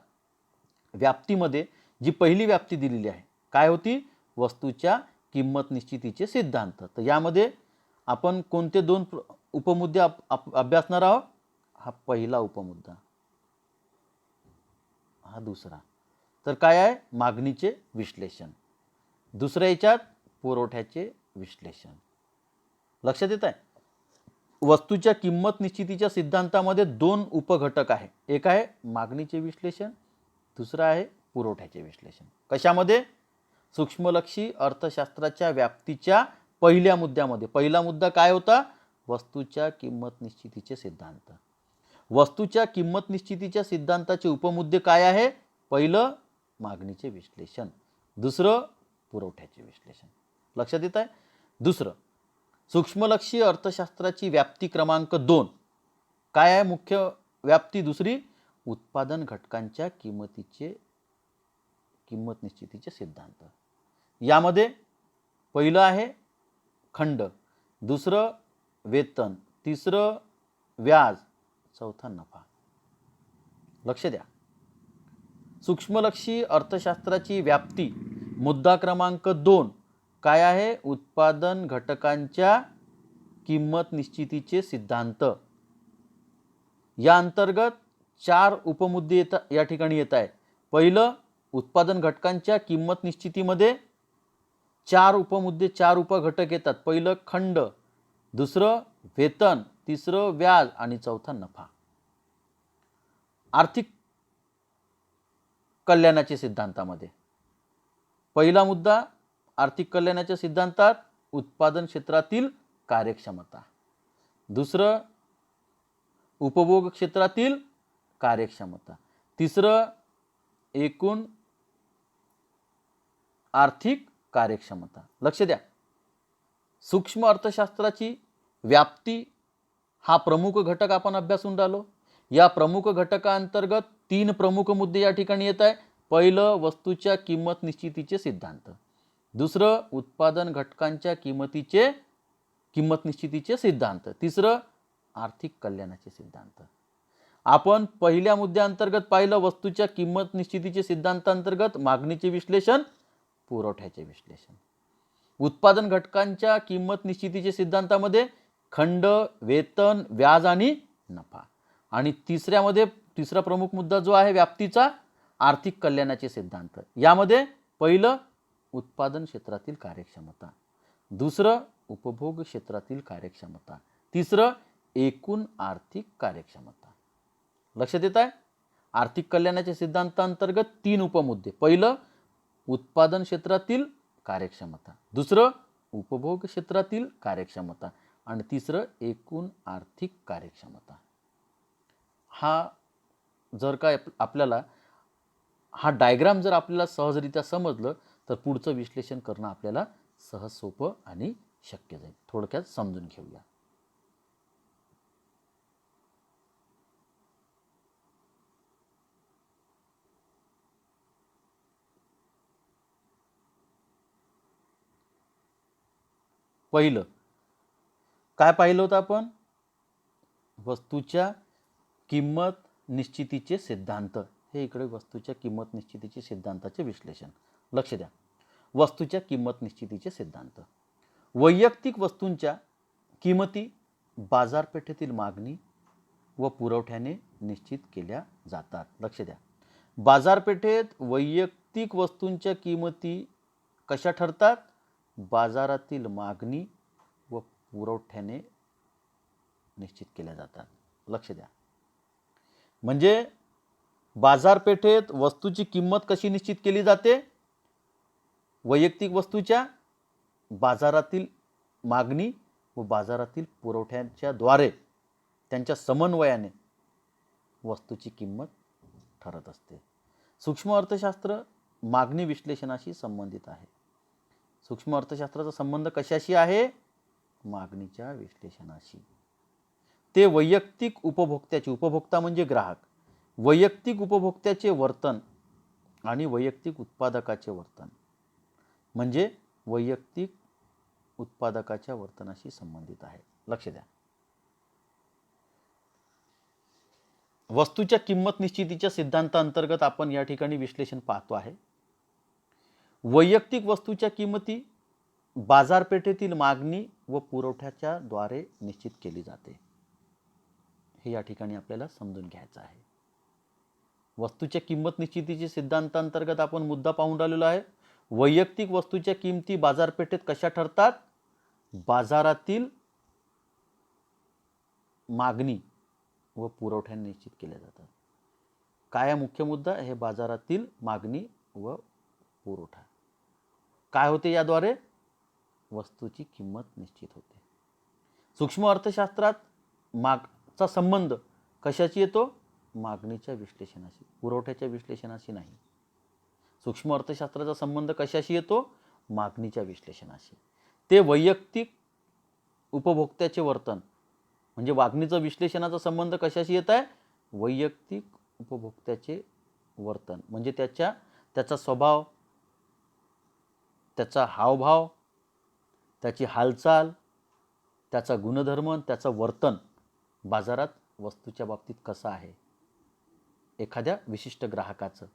व्याप्तीमध्ये जी पहिली व्याप्ती दिलेली आहे काय होती, वस्तूच्या किंमत निश्चितीचे सिद्धांत. तर यामध्ये आपण कोणते 2 उपमुद्दे अभ्यासणार आहोत. हा पहिला उपमुद्दा, हा दुसरा. तर काय आहे? मागणीचे विश्लेषण. दुसऱ्या याच्यात पुरवठ्याचे विश्लेषण. लक्षात येत आहे? वस्तूच्या किंमत निश्चितीच्या सिद्धांतामध्ये दोन उपघटक आहे. एक आहे मागणीचे विश्लेषण, दुसरा आहे पुरवठ्याचे विश्लेषण. कशामध्ये? सूक्ष्मलक्षी अर्थशास्त्राच्या व्याप्तीच्या पहिल्या मुद्द्यामध्ये. पहिला मुद्दा काय होता? वस्तूच्या किंमत निश्चितीचे सिद्धांत. वस्तूच्या किंमत निश्चितीच्या सिद्धांताचे उपमुद्दे काय आहे? पहिलं मागणीचे विश्लेषण, दुसरं पुरवठ्याचे विश्लेषण. लक्षात येत आहे? दुसरं सूक्ष्मलक्षी अर्थशास्त्राची व्याप्ती क्रमांक 2 काय आहे? मुख्य व्याप्ती दुसरी उत्पादन घटकांच्या किंमत निश्चितीचे सिद्धांत. यामध्ये पहिलं आहे खंड, दुसरं वेतन, तिसरं व्याज, चौथा नफा. लक्ष द्या. सूक्ष्मलक्षी अर्थशास्त्राची व्याप्ती मुद्दा क्रमांक 2 काय आहे? उत्पादन घटकांच्या किंमत निश्चितीचे सिद्धांत. या अंतर्गत 4 उपमुद्दे या ठिकाणी येत आहे. पहिलं उत्पादन घटकांच्या किंमत निश्चितीमध्ये 4 उपमुद्दे, 4 उपघटक येतात. पहिलं खंड, दुसरं वेतन, तिसरं व्याज आणि चौथा नफा. आर्थिक कल्याणाच्या सिद्धांतामध्ये पहिला मुद्दा आर्थिक कल्याणाच्या सिद्धांतात उत्पादन क्षेत्रातील कार्यक्षमता, दुसरं उपभोग क्षेत्रातील कार्यक्षमता, तिसरं एकूण आर्थिक कार्यक्षमता. लक्ष द्या. सूक्ष्म अर्थशास्त्राची व्याप्ती हा प्रमुख घटक आपण अभ्यासून राहिलो. या प्रमुख घटकांतर्गत 3 प्रमुख मुद्दे या ठिकाणी येत आहे. पहिलं वस्तूच्या किंमत निश्चितीचे सिद्धांत, दुसरं उत्पादन घटकांच्या किंमत निश्चितीचे सिद्धांत, तिसरं आर्थिक कल्याणाचे सिद्धांत. आपण पहिल्या मुद्द्याअंतर्गत पाहिलं वस्तूच्या किंमत निश्चितीचे सिद्धांतांतर्गत मागणीचे विश्लेषण, पुरवठ्याचे विश्लेषण. उत्पादन घटकांच्या किंमत निश्चितीचे सिद्धांतामध्ये खंड, वेतन, व्याज आणि नफा. आणि तिसरा प्रमुख मुद्दा जो आहे व्याप्तीचा, आर्थिक कल्याणाचे सिद्धांत. यामध्ये पहिलं उत्पादन क्षेत्रातील कार्यक्षमता, दुसरं उपभोग क्षेत्रातील कार्यक्षमता, तिसरं एकूण आर्थिक कार्यक्षमता. लक्षात येत आहे? आर्थिक कल्याणाच्या सिद्धांतांतर्गत 3 उपमुद्दे. पहिलं उत्पादन क्षेत्रातील कार्यक्षमता, दुसरं उपभोग क्षेत्रातील कार्यक्षमता आणि तिसरं एकूण आर्थिक कार्यक्षमता. हा जर का आपल्याला हा डायग्राम जर आपल्याला सहजरित्या समजलं तर पुढचं विश्लेषण करणं आपल्याला सहज, सोपं आणि शक्य जाईल. थोडक्यात समजून घेऊया. पहिलं काय पाहिलं होतं आपण? वस्तूच्या किंमत निश्चितीचे सिद्धांत. हे इकडे वस्तूच्या किंमत निश्चितीचे सिद्धांताचे विश्लेषण. लक्ष द्या. वस्तूच्या किंमत निश्चितीचे सिद्धांत. वैयक्तिक वस्तूंच्या किमती बाजारपेठेतील मागणी व पुरवठ्याने निश्चित केल्या जातात. लक्ष द्या. बाजारपेठेत वैयक्तिक वस्तूंच्या किमती कशा ठरतात? बाजारातील मागणी व पुरवठ्याने निश्चित केल्या जातात. लक्ष द्या. म्हणजे बाजारपेठेत वस्तूची किंमत कशी निश्चित केली जाते? वैयक्तिक वस्तूच्या बाजारातील मागणी व बाजारातील पुरवठ्याच्या द्वारे त्यांच्या समन्वयाने वस्तूची किंमत ठरत असते. सूक्ष्म अर्थशास्त्र मागणी विश्लेषणाशी संबंधित आहे. सूक्ष्म अर्थशास्त्राचा संबंध कशाशी आहे? मागणीच्या विश्लेषणाशी. ते वैयक्तिक उपभोक्त्याचे, उपभोक्ता म्हणजे ग्राहक, वैयक्तिक उपभोक्त्याचे वर्तन आणि वैयक्तिक उत्पादकाचे वर्तन म्हणजे वैयक्तिक उत्पादकाच्या वर्तनाशी संबंधित आहे. लक्ष द्या. वस्तूच्या किंमत निश्चितीच्या सिद्धांतांतर्गत आपण या ठिकाणी विश्लेषण पाहतो आहे. वैयक्तिक वस्तूच्या किंमती बाजारपेठेतील मागणी व पुरवठ्याच्या द्वारे निश्चित केली जाते. हे या ठिकाणी आपल्याला समजून घ्यायचं आहे. वस्तूच्या किंमत निश्चितीच्या सिद्धांतांतर्गत आपण मुद्दा पाहून राहिलेलो आहे. वैयक्तिक वस्तूच्या किमती बाजारपेठेत कशा ठरतात? बाजारातील मागणी व पुरवठ्याने निश्चित केल्या जातात. काय आहे मुख्य मुद्दा? हे बाजारातील मागणी व पुरवठा. काय होते याद्वारे? वस्तूची किंमत निश्चित होते. सूक्ष्म अर्थशास्त्रात मागचा संबंध कशाशी येतो? मागणीच्या विश्लेषणाशी, पुरवठ्याच्या विश्लेषणाशी नाही. सूक्ष्म अर्थशास्त्राचा संबंध कशाशी येतो? मागणीच्या विश्लेषणाशी. ते वैयक्तिक उपभोक्त्याचे वर्तन, म्हणजे मागणीचं विश्लेषणाचा संबंध कशाशी येत आहे? वैयक्तिक उपभोक्त्याचे वर्तन, म्हणजे त्याचा स्वभाव, त्याचा हावभाव, त्याची हालचाल, त्याचा गुणधर्म, त्याचं वर्तन बाजारात वस्तूच्या बाबतीत कसं आहे, एखाद्या विशिष्ट ग्राहकाचं,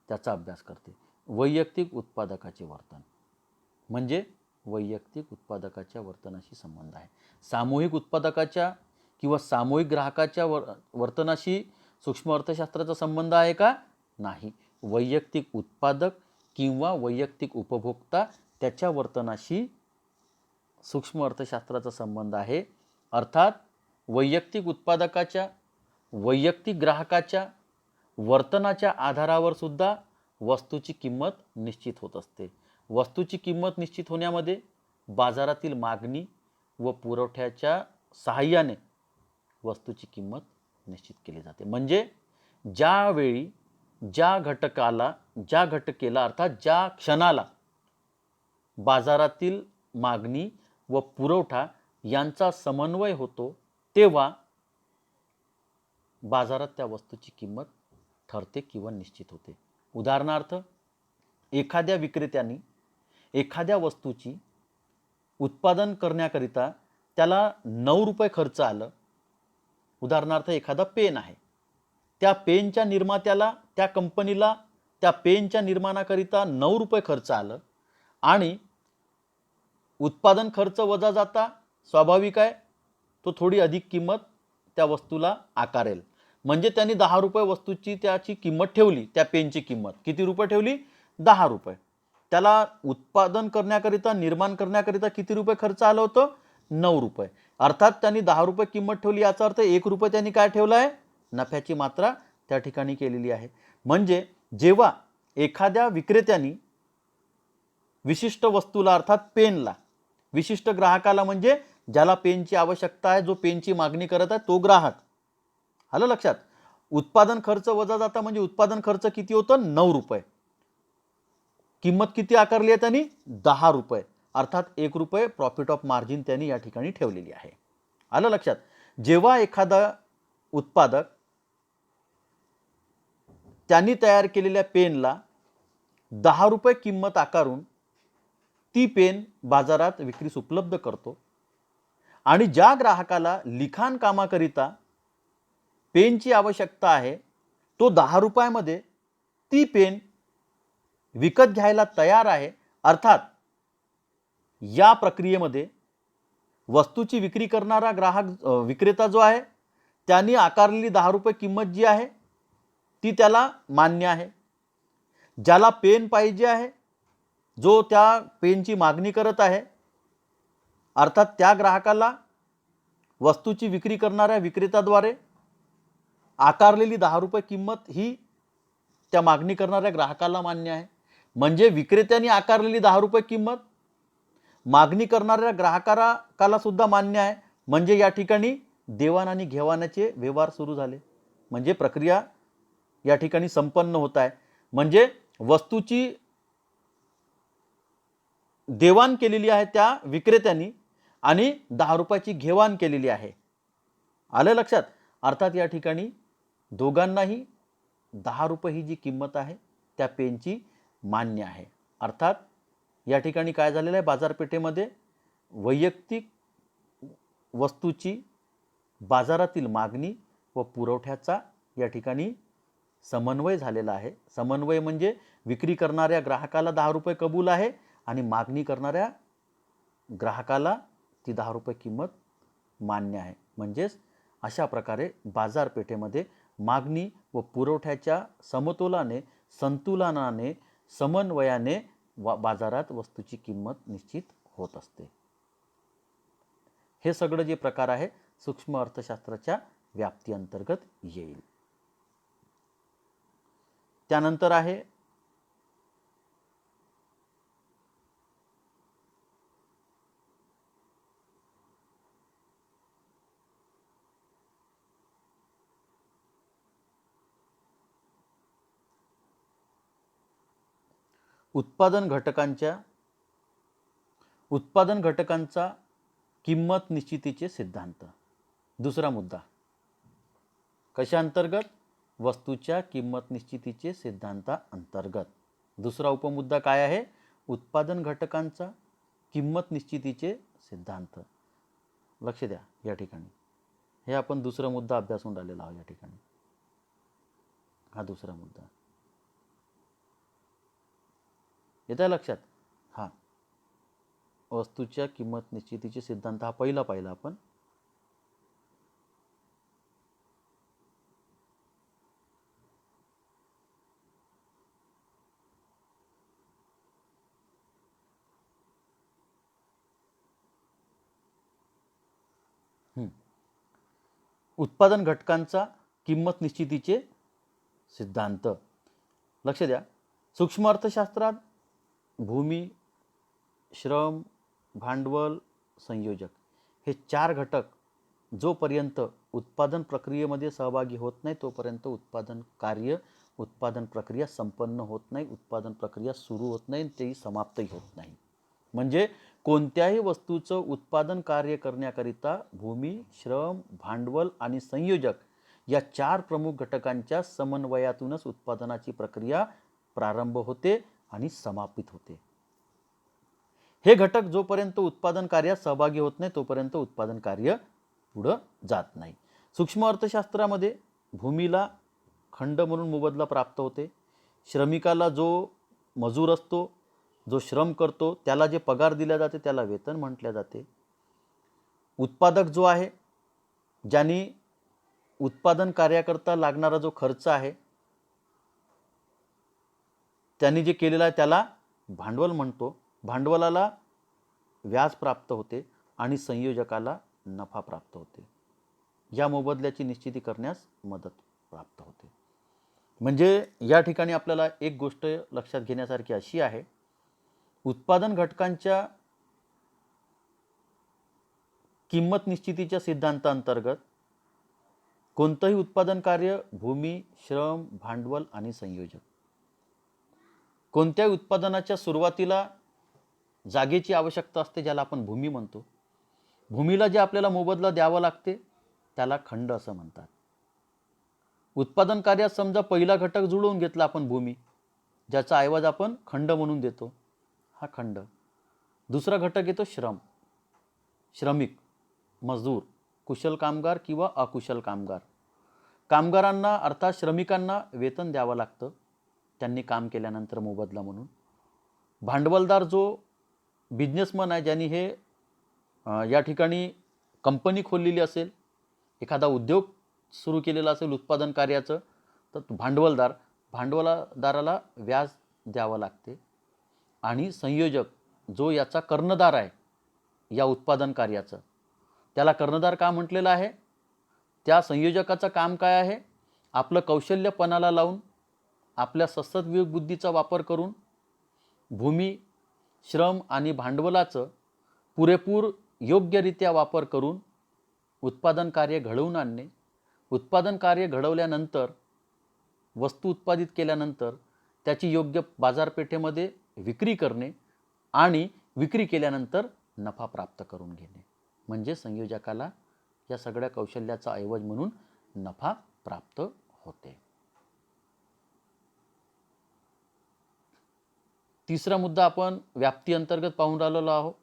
त्याचा अभ्यास करते. वैयक्तिक उत्पादकाचे वर्तन म्हणजे वैयक्तिक उत्पादकाच्या वर्तनाशी संबंध आहे. सामूहिक उत्पादकाच्या किंवा सामूहिक ग्राहकाच्या वर्तनाशी सूक्ष्म अर्थशास्त्राचा संबंध आहे का? नाही. वैयक्तिक उत्पादक किंवा वैयक्तिक उपभोक्ता त्याच्या वर्तनाशी सूक्ष्म अर्थशास्त्राचा संबंध आहे. अर्थात वैयक्तिक उत्पादकाच्या, वैयक्तिक ग्राहकाच्या वर्तनाच्या आधारावर सुद्धा वस्तूची किंमत निश्चित होत असते. वस्तूची किंमत निश्चित होण्यामध्ये बाजारातील मागणी व पुरवठ्याच्या सहाय्याने वस्तूची किंमत निश्चित केली जाते. म्हणजे ज्यावेळी ज्या घटकेला अर्थात ज्या क्षणाला बाजारातील मागणी व पुरवठा यांचा समन्वय होतो तेव्हा बाजारात त्या वस्तूची किंमत ठरते किंवा निश्चित होते. उदाहरणार्थ, एखाद्या विक्रेत्याने एखाद्या वस्तूची उत्पादन करण्याकरिता त्याला 9 रुपये खर्च आलं. उदाहरणार्थ, एखादा पेन आहे, त्या पेनच्या निर्मात्याला, त्या कंपनीला त्या पेनच्या निर्माणाकरिता 9 रुपये खर्च आलं आणि उत्पादन खर्च वजा जाता स्वाभाविक आहे तो थोडी अधिक किंमत त्या वस्तूला आकारेल. म्हणजे त्यांनी 10 रुपये वस्तूची त्याची किंमत ठेवली. त्या पेनची किंमत किती रुपये ठेवली? 10 रुपये. त्याला उत्पादन करण्याकरिता, निर्माण करण्याकरिता किती रुपये खर्च आलं होतं? 9 रुपये. अर्थात त्यांनी 10 रुपये किंमत ठेवली, याचा अर्थ 1 रुपये त्यांनी काय ठेवला आहे? नफ्याची मात्रा त्या ठिकाणी केलेली आहे. म्हणजे जेव्हा एखाद्या विक्रेत्याने विशिष्ट वस्तूला अर्थात पेनला, विशिष्ट ग्राहकाला म्हणजे ज्याला पेनची आवश्यकता आहे, जो पेनची मागणी करत आहे तो ग्राहक, आलं लक्षात? उत्पादन खर्च वजा जाता म्हणजे उत्पादन खर्च किती होतं? 9 रुपये. किंमत किती आकारली आहे त्यांनी? 10 रुपये. अर्थात 1 रुपये प्रॉफिट ऑफ मार्जिन त्यांनी या ठिकाणी ठेवलेली आहे. आलं लक्षात? जेव्हा एखादा उत्पादक त्यांनी तयार केलेल्या पेनला 10 रुपये किंमत आकारून ती पेन बाजारात विक्रीस उपलब्ध करतो आणि ज्या ग्राहकाला लिखाण कामाकरिता पेनची आवश्यकता आहे तो 10 रुपयामध्ये ती पेन विकत घ्यायला तयार आहे. अर्थात या प्रक्रियेमध्ये वस्तूची विक्री करणारा विक्रेता जो आहे त्यांनी आकारलेली 10 रुपये किंमत जी आहे ती त्याला मान्य आहे. ज्याला पेन पाहिजे आहे, जो त्या पेनची मागणी करत आहे, अर्थात त्या ग्राहकाला वस्तूची विक्री करणाऱ्या विक्रेत्याद्वारे आकारलेली 10 रुपये किंमत ही त्या मागणी करणाऱ्या ग्राहकाला मान्य आहे. म्हणजे विक्रेत्याने आकारलेली 10 रुपये किंमत मागणी करणाऱ्या ग्राहकाला सुद्धा मान्य आहे. म्हणजे या ठिकाणी देवाण आणि घेवाणाचे व्यवहार सुरू झाले, म्हणजे प्रक्रिया या ठिकाणी संपन्न होत आहे. म्हणजे वस्तूची देवाण केलेली आहे त्या विक्रेत्याने आणि 10 रुपयाची घेवाण केलेली आहे. आलं लक्षात? अर्थात या ठिकाणी दोघांनाही 10 रुपये ही जी किंमत आहे त्या पेनची मान्य आहे. अर्थात या ठिकाणी काय झालेलं आहे? बाजारपेठेमध्ये वैयक्तिक वस्तूची बाजारातील मागणी व पुरवठ्याचा या ठिकाणी समन्वय झालेला आहे. समन्वय म्हणजे विक्री करणाऱ्या ग्राहकाला 10 रुपये कबूल आहे आणि मागणी करणाऱ्या ग्राहकाला ती 10 रुपये किंमत मान्य आहे. म्हणजेच अशा प्रकारे बाजारपेठेमध्ये मागणी व पुरवठ्याच्या समतोलाने, संतुलनाने, समन्वयाने बाजारात वस्तूची किंमत निश्चित होत असते. हे सगळं जे प्रकार आहे सूक्ष्म अर्थशास्त्राच्या व्याप्ती अंतर्गत येईल. त्यानंतर आहे उत्पादन घटकांचा किंमत निश्चितीचे सिद्धांत. दुसरा मुद्दा कशा अंतर्गत? वस्तूच्या किंमत निश्चितीचे सिद्धांता अंतर्गत. दुसरा उपमुद्दा काय आहे? उत्पादन घटकांचा किंमत निश्चितीचे सिद्धांत. लक्ष द्या या ठिकाणी, हे आपण दुसरा मुद्दा अभ्यासून राहिलेला आहोत. या ठिकाणी हा दुसरा मुद्दा येत आहे लक्षात. हा वस्तूच्या किंमत निश्चितीचे सिद्धांत हा पहिला पाहिला आपण. उत्पादन घटकांचा किंमत निश्चितीचे सिद्धांत. लक्ष द्या, सूक्ष्म अर्थशास्त्रात भूमी, श्रम, भांडवल, संयोजक हे 4 घटक जोपर्यंत उत्पादन प्रक्रियेमध्ये सहभागी होत नाही तोपर्यंत उत्पादन प्रक्रिया संपन्न होत नाही, उत्पादन प्रक्रिया सुरू होत नाही, तेही समाप्तही होत नाही. म्हणजे कोणत्याही वस्तूचं उत्पादन कार्य करण्याकरिता भूमी, श्रम, भांडवल आणि संयोजक या 4 प्रमुख घटकांच्या समन्वयातूनच उत्पादनाची प्रक्रिया प्रारंभ होते आणि समापित होते. हे घटक जोपर्यंत उत्पादन कार्यात सहभागी होत नाही तोपर्यंत उत्पादन कार्य पुढे जात नाही. सूक्ष्म अर्थशास्त्रामध्ये भूमीला खंड म्हणून मोबदला प्राप्त होते. श्रमिकाला जो मजूर असतो, जो श्रम करतो, त्याला जे पगार दिला जाते त्याला वेतन म्हटले जाते. उत्पादक जो आहे, ज्यांनी उत्पादन कार्याकरता लागणारा जो खर्च आहे त्यांनी जे केलेला आहे त्याला भांडवल म्हणतो. भांडवलाला व्याज प्राप्त होते आणि संयोजकाला नफा प्राप्त होते. या मोबदल्याची निश्चिती करण्यास मदत प्राप्त होते. म्हणजे या ठिकाणी आपल्याला एक गोष्ट लक्षात घेण्यासारखी अशी आहे, उत्पादन घटकांच्या किंमत निश्चितीच्या सिद्धांतांतर्गत कोणतंही उत्पादन कार्य भूमी, श्रम, भांडवल आणि संयोजक, कोणत्याही उत्पादनाच्या सुरुवातीला जागेची आवश्यकता असते ज्याला आपण भूमी म्हणतो. भूमीला जे आपल्याला मोबदला द्यावा लागते त्याला खंड असं म्हणतात. उत्पादन कार्यात समजा पहिला घटक जुळवून घेतला आपण भूमी, ज्याचा ऐवज आपण खंड म्हणून देतो, हा खंड. दुसरा घटक येतो श्रम, श्रमिक, मजदूर, कुशल कामगार किंवा अकुशल कामगार. कामगारांना अर्थात श्रमिकांना वेतन द्यावं लागतं त्यांनी काम केल्यानंतर मोबदला म्हणून. भांडवलदार जो बिझनेसमन आहे, ज्यांनी हे या ठिकाणी कंपनी खोललेली असेल, एखादा उद्योग सुरू केलेला असेल उत्पादन कार्याचं, तर भांडवलदाराला व्याज द्यावं लागते. आणि संयोजक जो याचा कर्णधार आहे या उत्पादन कार्याचं, त्याला कर्णधार का म्हटलेलं आहे? त्या संयोजकाचं काम काय आहे? आपलं कौशल्य पणाला लावून, आपल्या सद्विवेक बुद्धीचा वापर करून भूमी, श्रम आणि भांडवलाचं पुरेपूर योग्यरित्या वापर करून उत्पादन कार्य घडवून आणणे. उत्पादन कार्य घडवल्यानंतर, वस्तू उत्पादित केल्यानंतर त्याची योग्य बाजारपेठेमध्ये विक्री करणे आणि विक्री केल्यानंतर नफा प्राप्त करून घेणे. म्हणजे संयोजकाला या सगळ्या कौशल्याचा ऐवज म्हणून नफा प्राप्त होते. तिसरा मुद्दा आपण व्याप्ती अंतर्गत पाहून राहिलेलो आहोत,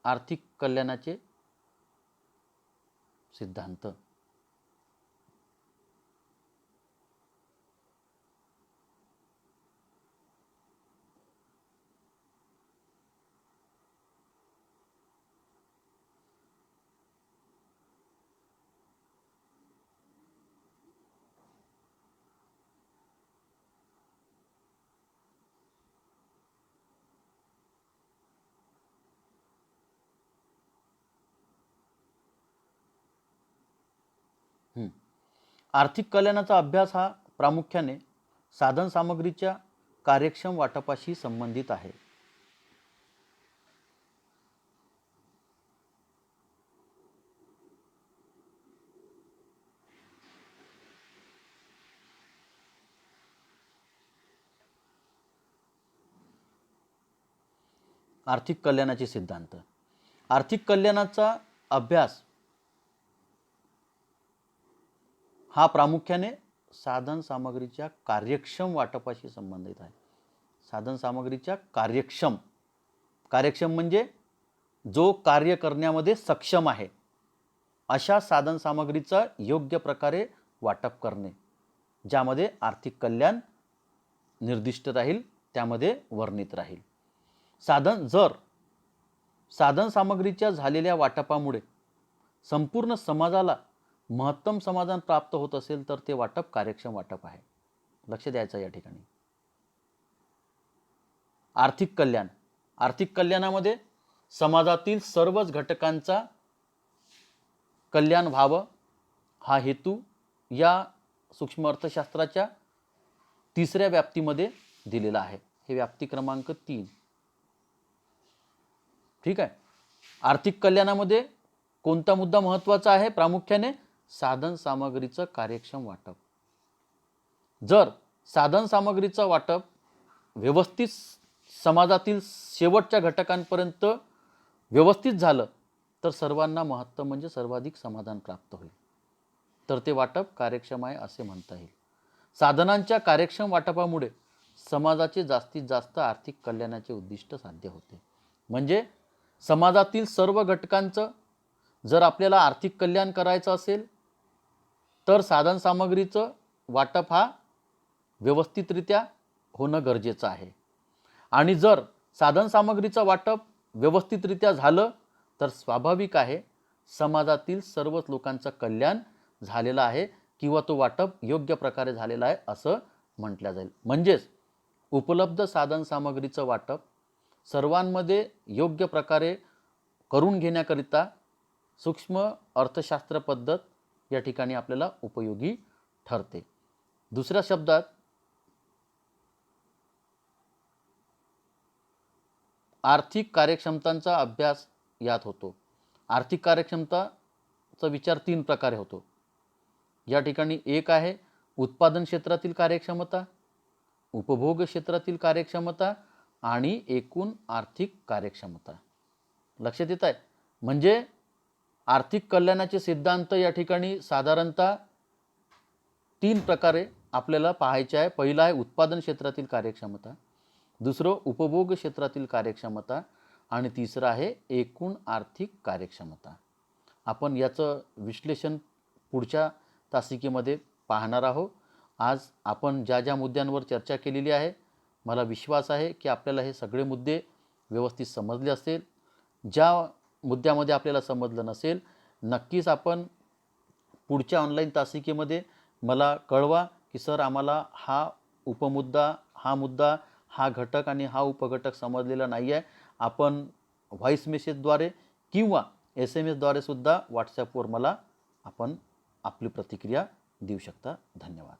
आर्थिक कल्याणाचे सिद्धांत. आर्थिक कल्याणाचा अभ्यास हा प्रामुख्याने साधन सामग्रीच्या कार्यक्षम वाटपाशी संबंधित आहे. आर्थिक कल्याणाचे सिद्धांत. आर्थिक कल्याणाचा अभ्यास हा प्रामुख्याने साधन सामग्रीच्या कार्यक्षम वाटपाशी संबंधित आहे. साधन सामग्रीच्या कार्यक्षम म्हणजे जो कार्य करण्यामध्ये सक्षम आहे अशा साधन सामग्रीचा योग्य प्रकारे वाटप करणे, ज्यामध्ये आर्थिक कल्याण निर्दिष्ट राहील, त्यामध्ये वर्णित राहील. जर साधन सामग्रीच्या झालेल्या वाटपामुळे संपूर्ण समाजाला महत्तम समाधान प्राप्त होत असेल तर ते वाटप कार्यक्षम वाटप आहे. लक्ष द्यायचं या ठिकाणी. आर्थिक कल्याणामध्ये समाजातील सर्वच घटकांचा कल्याण व्हावं हा हेतू या सूक्ष्म अर्थशास्त्राच्या 3ऱ्या व्याप्तीमध्ये दिलेला आहे. हे व्याप्ती क्रमांक 3. ठीक आहे. आर्थिक कल्याणामध्ये कोणता मुद्दा महत्त्वाचा आहे? प्रामुख्याने साधन सामग्रीचं कार्यक्षम वाटप. जर साधन सामग्रीचं वाटप व्यवस्थित समाजातील शेवटच्या घटकांपर्यंत व्यवस्थित झालं तर सर्वांना महत्तम म्हणजे सर्वाधिक समाधान प्राप्त होईल, तर ते वाटप कार्यक्षम आहे असे म्हणता येईल. साधनांच्या कार्यक्षम वाटपामुळे समाजाचे जास्तीत जास्त आर्थिक कल्याणाचे उद्दिष्ट साध्य होते. म्हणजे समाजातील सर्व घटकांचं जर आपल्याला आर्थिक कल्याण करायचं असेल तर साधन सामग्रीचं वाटप हा व्यवस्थितरित्या होणं गरजेचं आहे. आणि जर साधन सामग्रीचं वाटप व्यवस्थितरित्या झालं तर स्वाभाविक आहे समाजातील सर्वच लोकांचं कल्याण झालेलं आहे किंवा तो वाटप योग्य प्रकारे झालेला आहे असं म्हटलं जाईल. म्हणजेच उपलब्ध साधन सामग्रीचं वाटप सर्वांमध्ये योग्य प्रकारे करून घेण्याकरिता सूक्ष्म अर्थशास्त्र पद्धत या ठिकाणी आपल्याला उपयोगी ठरते. दुसऱ्या शब्दात आर्थिक कार्यक्षमतांचा अभ्यास यात होतो. आर्थिक कार्यक्षमताचा विचार 3 प्रकारे होतो. या ठिकाणी एक आहे उत्पादन क्षेत्रातील कार्यक्षमता, उपभोग क्षेत्रातील कार्यक्षमता आणि एकूण आर्थिक कार्यक्षमता. लक्षात येत आहे? म्हणजे आर्थिक कल्याणाचे सिद्धांत या ठिकाणी साधारणतः 3 प्रकारे आपल्याला पाहायचे आहे. पहिला आहे उत्पादन क्षेत्रातील कार्यक्षमता, दुसरं उपभोग क्षेत्रातील कार्यक्षमता आणि तिसरं आहे एकूण आर्थिक कार्यक्षमता. आपण याचं विश्लेषण पुढच्या तासिकेमध्ये पाहणार आहोत. आज आपण ज्या ज्या मुद्द्यांवर चर्चा केलेली आहे, मला विश्वास आहे की आपल्याला हे सगळे मुद्दे व्यवस्थित समजले असेल. ज्या मुद्द्यामध्ये आपल्याला समजलं नसेल नक्कीच आपण पुढच्या ऑनलाईन तासिकेमध्ये मला कळवा की सर आम्हाला हा उपमुद्दा, हा मुद्दा, हा घटक आणि हा उपघटक समजलेला नाही आहे. आपण व्हॉइस मेसेजद्वारे किंवा SMS द्वारे सुद्धा व्हॉट्सॲपवर मला आपण आपली प्रतिक्रिया देऊ शकता. धन्यवाद.